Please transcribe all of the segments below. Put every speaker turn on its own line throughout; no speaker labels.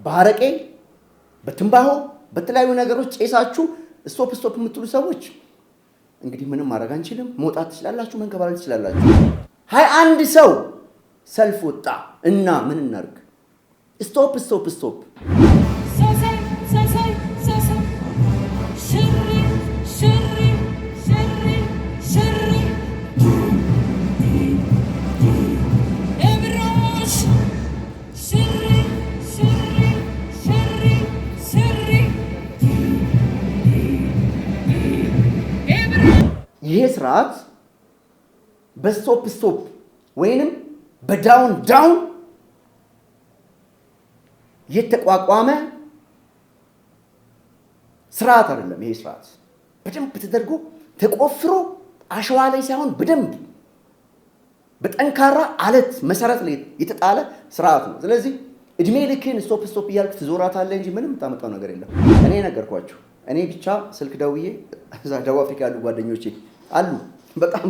ባረቄ በትንባሆ በተለያዩ ነገሮች ጨሳችሁ ስቶፕ የምትሉ ሰዎች እንግዲህ ምንም ማድረግ አንችልም። መውጣት ትችላላችሁ፣ መንከባለል ትችላላችሁ። 21 ሰው ሰልፍ ወጣ እና ምን እናርግ? ስቶፕ ይሄ ስርዓት በስቶፕ ወይንም በዳውን የተቋቋመ ስርዓት አይደለም። ይሄ ስርዓት በደንብ ተደርጎ ተቆፍሮ አሸዋ ላይ ሳይሆን በደንብ በጠንካራ አለት መሰረት ላይ የተጣለ ስርዓት ነው። ስለዚህ እድሜ ልክን ስቶፕ እያልክ ትዞራታለህ እንጂ ምንም የምታመጣው ነገር የለም። እኔ ነገርኳችሁ። እኔ ብቻ ስልክ ደውዬ እዛ ደቡብ አፍሪካ ያሉ ጓደኞቼ አሉ። በጣም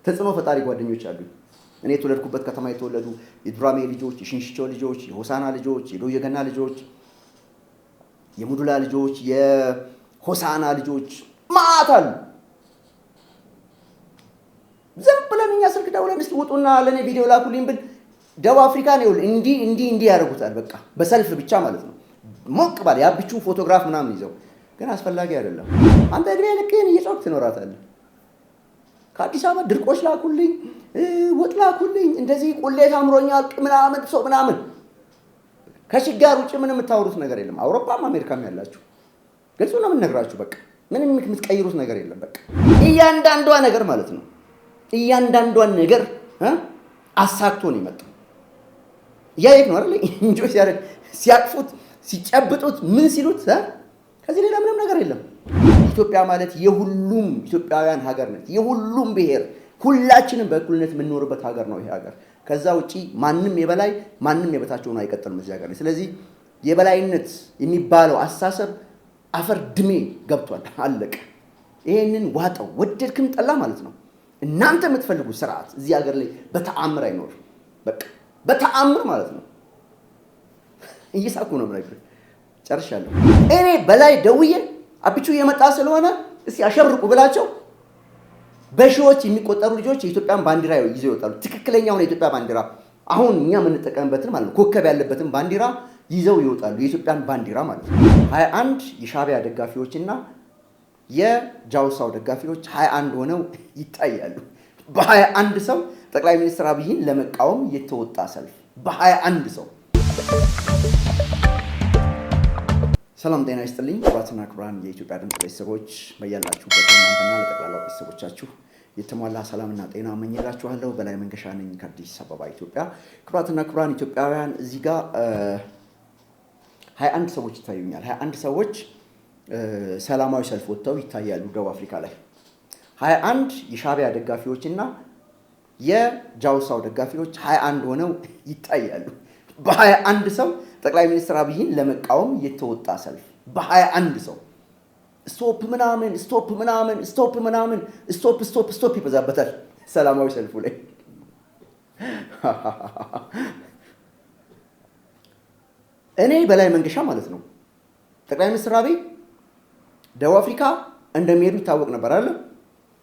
ተጽዕኖ ፈጣሪ ጓደኞች አሉ። እኔ የተወለድኩበት ከተማ የተወለዱ የዱራሜ ልጆች፣ የሽንሽቾ ልጆች፣ የሆሳና ልጆች፣ የዶየገና ልጆች፣ የሙዱላ ልጆች፣ የሆሳና ልጆች ማአት አሉ። ዝም ብለን እኛ ስልክ ደውለን እስኪ ውጡና ለእኔ ቪዲዮ ላኩልኝ ብል ደቡብ አፍሪካን ይኸውልህ እንዲህ ያደርጉታል። በቃ በሰልፍ ብቻ ማለት ነው። ሞቅ ባለ ያብቹ ፎቶግራፍ ምናምን ይዘው ግን አስፈላጊ አይደለም። አንተ እድሜ ልክህን እየጮክ ትኖራታለህ። ከአዲስ አበባ ድርቆሽ ላኩልኝ፣ ወጥ ላኩልኝ፣ እንደዚህ ቁሌት አምሮኛል ምናምን ከችጋር ውጭ ምንም የምታወሩት ነገር የለም። አውሮፓም አሜሪካም ያላችሁ ግልጹ ነው የምንነግራችሁ። በቃ ምንም የምትቀይሩት ነገር የለም። በቃ እያንዳንዷ ነገር ማለት ነው እያንዳንዷን ነገር አሳክቶ ነው የመጣው። እያየት ነው አይደል? እንጆይ ሲያደርግ ሲያቅፉት ሲጨብጡት ምን ሲሉት ከዚህ ሌላ ምንም ነገር የለም። ኢትዮጵያ ማለት የሁሉም ኢትዮጵያውያን ሀገር ነች። የሁሉም ብሔር ሁላችንም በእኩልነት የምንኖርበት ሀገር ነው ይሄ ሀገር። ከዛ ውጪ ማንም የበላይ ማንም የበታች ሆኖ አይቀጥልም እዚህ ሀገር ላይ። ስለዚህ የበላይነት የሚባለው አስተሳሰብ አፈር ድሜ ገብቷል። አለቀ። ይሄንን ዋጠው ወደድክም ጠላ ማለት ነው። እናንተ የምትፈልጉት ስርዓት እዚህ ሀገር ላይ በተአምር አይኖርም። በቃ በተአምር ማለት ነው። እየሳኩ ነው ብራይት ጨርሻለሁ። እኔ በላይ ደውዬ አብቹ የመጣ ስለሆነ እስኪ አሸብርቁ ብላቸው በሺዎች የሚቆጠሩ ልጆች የኢትዮጵያን ባንዲራ ይዘው ይወጣሉ። ትክክለኛውን የኢትዮጵያ ባንዲራ አሁን እኛ የምንጠቀምበትን ማለት ነው ኮከብ ያለበትን ባንዲራ ይዘው ይወጣሉ። የኢትዮጵያን ባንዲራ ማለት ነው። 21 የሻዕቢያ ደጋፊዎችና የጃውሳው ደጋፊዎች 21 ሆነው ይታያሉ። በ21 ሰው ጠቅላይ ሚኒስትር አብይን ለመቃወም የተወጣ ሰልፍ በ21 ሰው። ሰላም ጤና ይስጥልኝ። ክቡራትና ክቡራን የኢትዮጵያ ድምፅ ቤተሰቦች በያላችሁበት እናንተና ለጠቅላላ ቤተሰቦቻችሁ የተሟላ ሰላምና ጤና እመኝላችኋለሁ። በላይ መንገሻ ነኝ ከአዲስ አበባ ኢትዮጵያ። ክቡራትና ክቡራን ኢትዮጵያውያን እዚህ ጋር 21 ሰዎች ይታዩኛል። 21 ሰዎች ሰላማዊ ሰልፍ ወጥተው ይታያሉ ደቡብ አፍሪካ ላይ። 21 የሻዕቢያ ደጋፊዎችና የጃውሳው ደጋፊዎች 21 ሆነው ይታያሉ። በ21 ሰው ጠቅላይ ሚኒስትር አብይን ለመቃወም የተወጣ ሰልፍ በ21 ሰው። ስቶፕ ይበዛበታል ሰላማዊ ሰልፉ ላይ። እኔ በላይ መንገሻ ማለት ነው ጠቅላይ ሚኒስትር አብይ ደቡብ አፍሪካ እንደሚሄዱ ይታወቅ ነበር አይደል?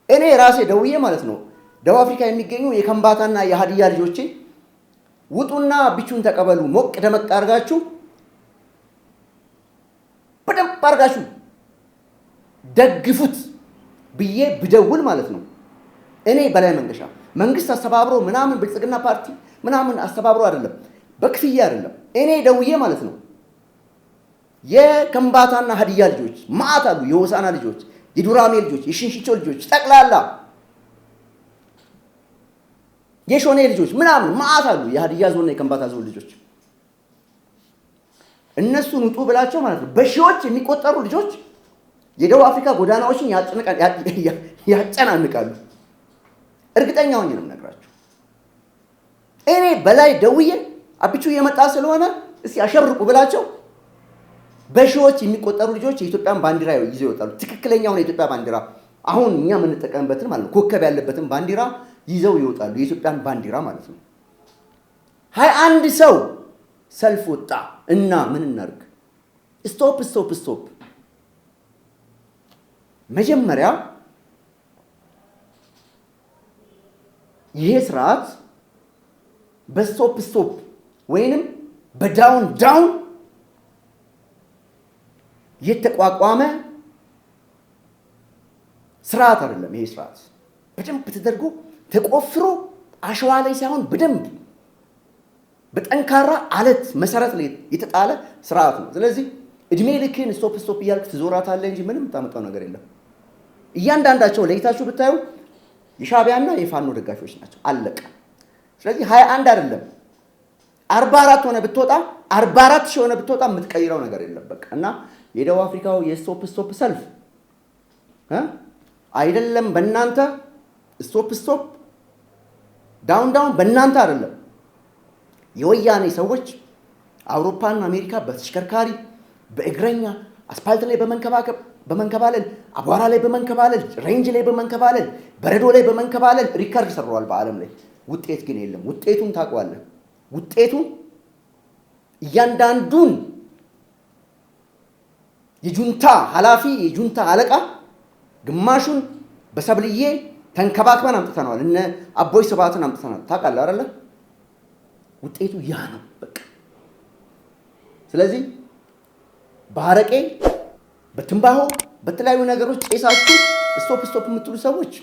እኔ ራሴ ደውዬ ማለት ነው ደቡብ አፍሪካ የሚገኙ የከምባታና የሀዲያ ልጆቼ ውጡና ቢቹን ተቀበሉ፣ ሞቅ ደመቅ አድርጋችሁ በደንብ አድርጋችሁ ደግፉት ብዬ ብደውል ማለት ነው። እኔ በላይ መንገሻ መንግስት አስተባብሮ ምናምን ብልጽግና ፓርቲ ምናምን አስተባብሮ አይደለም፣ በክፍያ አይደለም። እኔ ደውዬ ማለት ነው የከምባታና ሀዲያ ልጆች ማአት አሉ፣ የሆሳና ልጆች፣ የዱራሜ ልጆች፣ የሽንሽቾ ልጆች ጠቅላላ የሾኔ ልጆች ምናምን ማአት አሉ፣ የሀዲያ ዞንና የከምባታ ዞን ልጆች። እነሱን ውጡ ብላቸው ማለት ነው። በሺዎች የሚቆጠሩ ልጆች የደቡብ አፍሪካ ጎዳናዎችን ያጨናንቃሉ። እርግጠኛ ሆኜ ነው የምነግራቸው። እኔ በላይ ደውዬ አብቹ የመጣ ስለሆነ እስኪ አሸብርቁ ብላቸው በሺዎች የሚቆጠሩ ልጆች የኢትዮጵያን ባንዲራ ይዘው ይወጣሉ። ትክክለኛውን የኢትዮጵያ ባንዲራ አሁን እኛ የምንጠቀምበትን ማለት ነው ኮከብ ያለበትን ባንዲራ ይዘው ይወጣሉ። የኢትዮጵያን ባንዲራ ማለት ነው። 21 ሰው ሰልፍ ወጣ እና ምን እናርግ? ስቶፕ። መጀመሪያ ይሄ ስርዓት በስቶፕ ወይንም በዳውን የተቋቋመ ስርዓት አይደለም። ይሄ ስርዓት በደንብ ተደርጎ ተቆፍሮ አሸዋ ላይ ሳይሆን በደንብ በጠንካራ አለት መሰረት ላይ የተጣለ ስርዓት ነው። ስለዚህ እድሜ ልክን ስቶፕ እያልክ ትዞራታለህ እንጂ ምንም የምታመጣው ነገር የለም። እያንዳንዳቸው ለይታችሁ ብታዩ የሻዕቢያና የፋኖ ደጋፊዎች ናቸው። አለቀ። ስለዚህ 21 አይደለም 44 ሆነ ብትወጣ 44 ሺህ ሆነ ብትወጣ የምትቀይረው ነገር የለም። በቃ እና የደቡብ አፍሪካው የስቶፕ ሰልፍ አይደለም በእናንተ ስቶፕ ዳውን በእናንተ አይደለም። የወያኔ ሰዎች አውሮፓና አሜሪካ በተሽከርካሪ በእግረኛ አስፓልት ላይ በመንከባለል አቧራ ላይ በመንከባለል ሬንጅ ላይ በመንከባለል በረዶ ላይ በመንከባለል ሪከርድ ሰሯል በዓለም ላይ። ውጤት ግን የለም። ውጤቱን ታውቀዋለህ። ውጤቱን እያንዳንዱን የጁንታ ኃላፊ የጁንታ አለቃ ግማሹን በሰብልዬ ተንከባክበን አምጥተናል። እነ አቦይ ስብሃትን አምጥተናል። ታውቃለህ አይደለ? ውጤቱ ያ ነው በቃ። ስለዚህ በአረቄ በትንባሆ በተለያዩ ነገሮች ጤሳችሁ ስቶፕ የምትሉ ሰዎች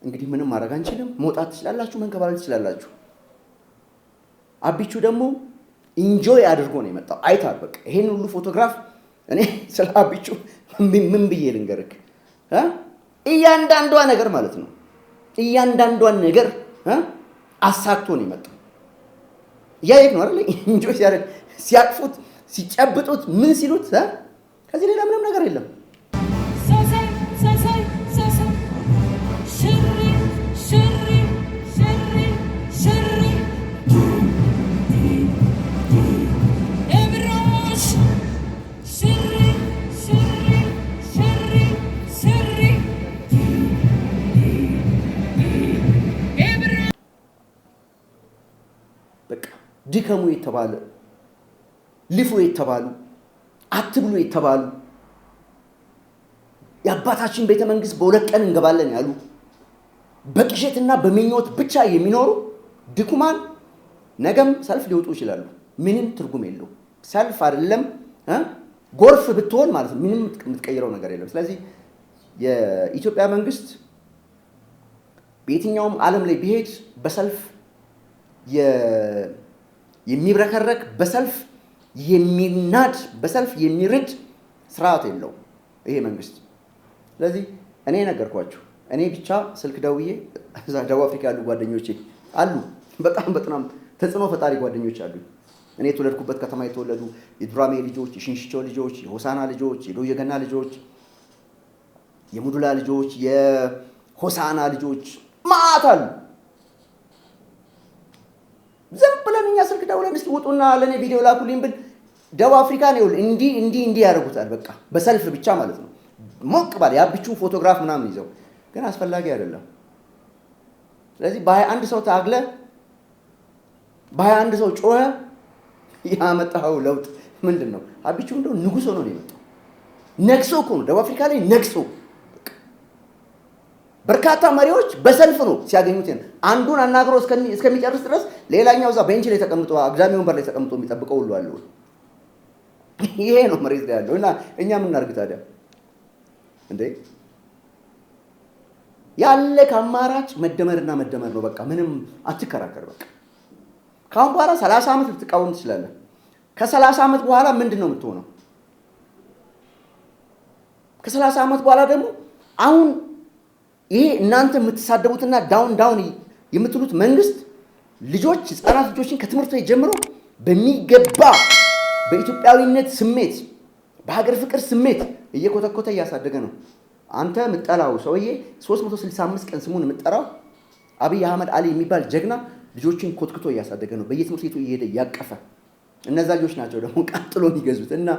እንግዲህ ምንም ማድረግ አንችልም። መውጣት ትችላላችሁ፣ መንከባለል ትችላላችሁ። አቢቹ ደግሞ ኢንጆይ አድርጎ ነው የመጣው። አይታል በቃ ይሄን ሁሉ ፎቶግራፍ እኔ ስለ አቢቹ ምን ብዬ ልንገርክ? እያንዳንዷ ነገር ማለት ነው እያንዳንዷን ነገር አሳክቶ ነው የመጣው። እያየክ ነው አይደል? ኢንጆይ ሲያደርግ ሲያቅፉት ሲጨብጡት ምን ሲሉት ከዚህ ሌላ ምንም ነገር የለም። በቃ ድከሙ የተባለ ልፉ የተባሉ አትብሉ የተባሉ የአባታችን ቤተ መንግስት በሁለት ቀን እንገባለን ያሉ በቅዠትና በምኞት ብቻ የሚኖሩ ድኩማን ነገም ሰልፍ ሊወጡ ይችላሉ። ምንም ትርጉም የለው። ሰልፍ አይደለም ጎርፍ ብትሆን ማለት ነው ምንም የምትቀይረው ነገር የለም። ስለዚህ የኢትዮጵያ መንግስት በየትኛውም ዓለም ላይ ቢሄድ በሰልፍ የሚብረከረክ በሰልፍ የሚናድ በሰልፍ የሚርድ ስርዓት የለው ይሄ መንግስት። ስለዚህ እኔ ነገርኳችሁ። እኔ ብቻ ስልክ ደውዬ እዛ ደቡብ አፍሪካ ያሉ ጓደኞቼ አሉ፣ በጣም ተጽዕኖ ፈጣሪ ጓደኞች አሉ። እኔ የተወለድኩበት ከተማ የተወለዱ የዱራሜ ልጆች፣ የሽንሽቾ ልጆች፣ የሆሳና ልጆች፣ የዶየገና ልጆች፣ የሙዱላ ልጆች፣ የሆሳና ልጆች ማአት አሉ። ዝም ብለን እኛ ስልክ ደውለን እስኪ ውጡና ለእኔ ቪዲዮ ላኩልኝ ብል ደቡብ አፍሪካ ነው እንዲህ ያደርጉታል። በቃ በሰልፍ ብቻ ማለት ነው። ሞቅ ባለ የአቢቹ ፎቶግራፍ ምናምን ይዘው ግን አስፈላጊ አይደለም። ስለዚህ በ21 ሰው ታግለ በ21 ሰው ጮኸ ያመጣው ለውጥ ምንድን ነው? አቢቹ እንደው ንጉስ ሆኖ ነው የመጣው። ነግሶ እኮ ነው ደቡብ አፍሪካ ላይ ነግሶ። በርካታ መሪዎች በሰልፍ ነው ሲያገኙት አንዱን አናግሮ እስከሚጨርስ ድረስ ሌላኛው እዛ ቤንች ላይ ተቀምጦ አግዳሚ ወንበር ላይ ተቀምጦ የሚጠብቀው ሁሉ አለ። ይሄ ነው መሬት ላይ ያለው እና እኛ ምን እናድርግ ታዲያ እንዴ? ያለ ከአማራጭ መደመርና መደመር ነው። በቃ ምንም አትከራከር። በቃ ካሁን በኋላ 30 ዓመት ልትቃወም ትችላለህ። ከ30 ዓመት በኋላ ምንድን ነው የምትሆነው? ከ30 ዓመት በኋላ ደግሞ አሁን ይሄ እናንተ የምትሳደቡትና ዳውን የምትሉት መንግስት ልጆች ህፃናት ልጆችን ከትምህርት ቤት ጀምሮ በሚገባ በኢትዮጵያዊነት ስሜት በሀገር ፍቅር ስሜት እየኮተኮተ እያሳደገ ነው። አንተ የምጠላው ሰውዬ 365 ቀን ስሙን የምጠራው አብይ አህመድ አሊ የሚባል ጀግና ልጆችን ኮትክቶ እያሳደገ ነው። በየትምህርት ቤቱ እየሄደ እያቀፈ። እነዛ ልጆች ናቸው ደግሞ ቀጥሎ የሚገዙት። እና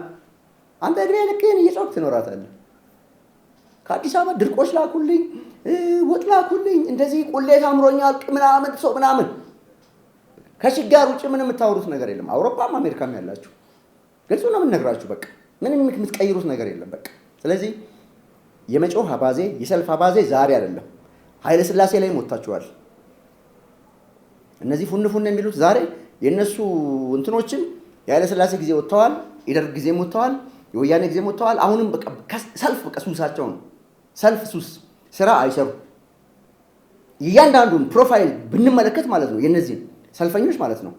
አንተ እድሜ ልክህን እየጮክ ትኖራታለህ። ከአዲስ አበባ ድርቆሽ ላኩልኝ፣ ወጥ ላኩልኝ፣ እንደዚህ ቁሌት አምሮኛል ምናምን ሰው ምናምን ከችጋር ውጭ ምንም የምታወሩት ነገር የለም። አውሮፓም አሜሪካም ያላችሁ ግልጹ ነው የምንነግራችሁ። በቃ ምንም የምትቀይሩት ነገር የለም። በቃ ስለዚህ የመጮህ አባዜ የሰልፍ አባዜ ዛሬ አይደለም። ኃይለ ሥላሴ ላይ ሞታችኋል። እነዚህ ፉን የሚሉት ዛሬ የነሱ እንትኖችን የኃይለ ሥላሴ ጊዜ ወጥተዋል፣ የደርግ ጊዜ ወጥተዋል፣ የወያኔ ጊዜ ወጥተዋል። አሁንም በቃ ሰልፍ በቃ ሱሳቸው ነው። ሰልፍ ሱስ፣ ስራ አይሰሩ። እያንዳንዱን ፕሮፋይል ብንመለከት ማለት ነው የነዚህ ሰልፈኞች ማለት ነው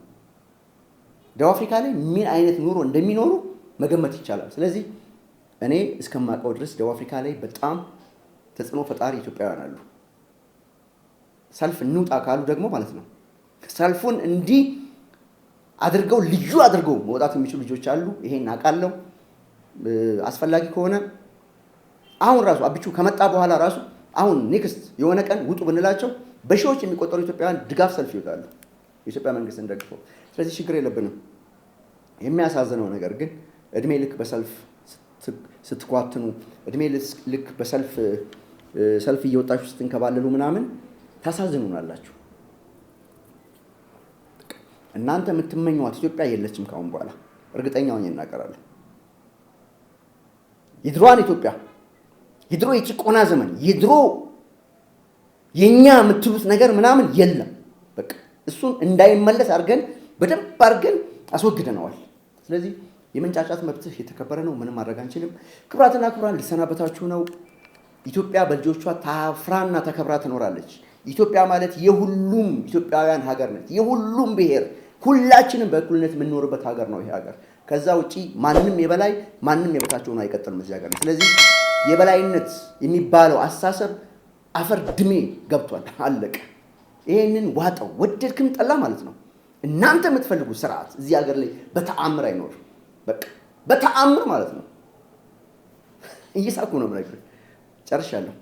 ደቡብ አፍሪካ ላይ ምን አይነት ኑሮ እንደሚኖሩ መገመት ይቻላል። ስለዚህ እኔ እስከማውቀው ድረስ ደቡብ አፍሪካ ላይ በጣም ተጽዕኖ ፈጣሪ ኢትዮጵያውያን አሉ። ሰልፍ እንውጣ ካሉ ደግሞ ማለት ነው ሰልፉን እንዲህ አድርገው ልዩ አድርገው መውጣት የሚችሉ ልጆች አሉ። ይሄን አውቃለሁ። አስፈላጊ ከሆነ አሁን ራሱ አብቹ ከመጣ በኋላ ራሱ አሁን ኔክስት የሆነ ቀን ውጡ ብንላቸው በሺዎች የሚቆጠሩ ኢትዮጵያውያን ድጋፍ ሰልፍ ይወጣሉ የኢትዮጵያ መንግስትን ደግፈው። ስለዚህ ችግር የለብንም። የሚያሳዝነው ነገር ግን እድሜ ልክ በሰልፍ ስትኳትኑ፣ እድሜ ልክ በሰልፍ እየወጣችሁ ስትንከባለሉ ምናምን ታሳዝኑናላችሁ። እናንተ የምትመኘዋት ኢትዮጵያ የለችም ካሁን በኋላ እርግጠኛ ሆኜ እናገራለሁ። የድሮዋን ኢትዮጵያ የድሮ የጭቆና ዘመን የድሮ የኛ የምትሉት ነገር ምናምን የለም። በቃ እሱን እንዳይመለስ አድርገን በደንብ አድርገን አስወግደነዋል። ስለዚህ የመንጫጫት መብትህ የተከበረ ነው። ምንም ማድረግ አንችልም። ክቡራትና ክቡራን ልሰናበታችሁ ነው። ኢትዮጵያ በልጆቿ ታፍራና ተከብራ ትኖራለች። ኢትዮጵያ ማለት የሁሉም ኢትዮጵያውያን ሀገር ነች። የሁሉም ብሔር ሁላችንም በእኩልነት የምንኖርበት ሀገር ነው ይሄ ሀገር። ከዛ ውጪ ማንንም የበላይ ማንንም የበታች ሆኖ አይቀጥልም እዚህ ሀገር። ስለዚህ የበላይነት የሚባለው አስተሳሰብ አፈር ድሜ ገብቷል። አለቀ። ይሄንን ዋጠው፣ ወደድክም ጠላ ማለት ነው። እናንተ የምትፈልጉት ስርዓት እዚህ ሀገር ላይ በተአምር አይኖርም። በቃ በተአምር ማለት ነው። እየሳኩ ነው የምነግርህ። ጨርሻለሁ።